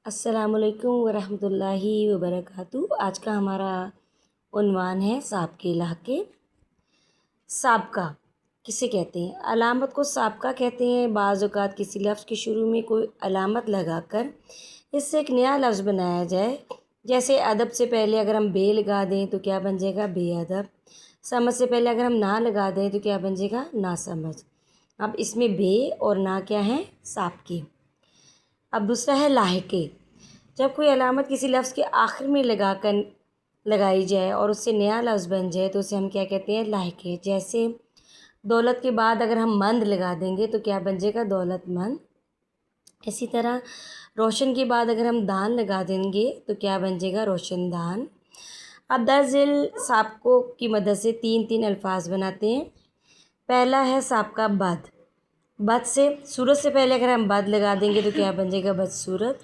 السلام علیکم ورحمۃ اللہ وبرکاتہ۔ آج کا ہمارا عنوان ہے سابقہ لاحقہ۔ سابقہ کسے کہتے ہیں؟ علامت کو سابقہ کہتے ہیں۔ بعض اوقات کسی لفظ کے شروع میں کوئی علامت لگا کر اس سے ایک نیا لفظ بنایا جائے، جیسے ادب سے پہلے اگر ہم بے لگا دیں تو کیا بن جائے گا؟ بے ادب۔ سمجھ سے پہلے اگر ہم نہ لگا دیں تو کیا بن جائے گا؟ نا سمجھ۔ اب اس میں بے اور نا کیا ہیں؟ سابقے۔ اب دوسرا ہے لاحقہ۔ جب کوئی علامت کسی لفظ کے آخر میں لگائی جائے اور اس سے نیا لفظ بن جائے تو اسے ہم کیا کہتے ہیں؟ لاحقہ۔ جیسے دولت کے بعد اگر ہم مند لگا دیں گے تو کیا بن جائے گا؟ دولت مند۔ اسی طرح روشن کے بعد اگر ہم دان لگا دیں گے تو کیا بن جائے گا؟ روشن دان۔ اب درج ذیل سابقوں کی مدد سے تین الفاظ بناتے ہیں۔ پہلا ہے سابقہ بد۔ بد سے صورت سے پہلے اگر ہم بد لگا دیں گے تو کیا بن جائے گا؟ بدصورت۔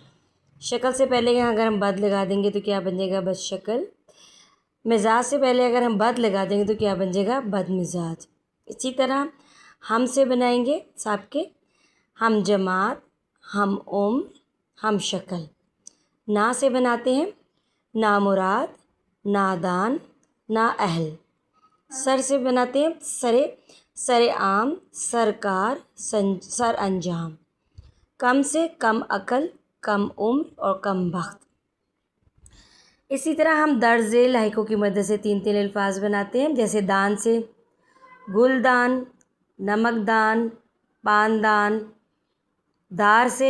شکل سے پہلے اگر ہم بد لگا دیں گے تو کیا بن جائے گا؟ بد شکل۔ مزاج سے پہلے اگر ہم بد لگا دیں گے تو کیا بن جائے گا؟ بد مزاج۔ اسی طرح ہم سے بنائیں گے سابقے: ہم جماعت، ہم عمر، ہم شکل۔ نا سے بناتے ہیں نامراد، نادان، نااہل۔ سر سے بناتے ہیں سر عام، سرکار، سر انجام۔ کم سے کم عقل، کم عمر اور کم بخت۔ اسی طرح ہم درج ذیل لاحقوں کی مدد سے تین الفاظ بناتے ہیں، جیسے دان سے گلدان، نمکدان، پاندان۔ دار سے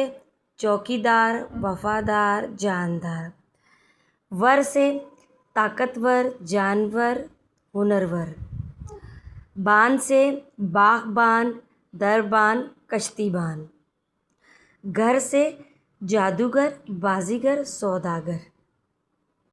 چوکیدار، وفادار، جاندار۔ ور سے طاقتور، جانور، ہنرور۔ بان سے باغبان، دربان، کشتی بان۔ گر سے جادوگر، بازیگر، سوداگر۔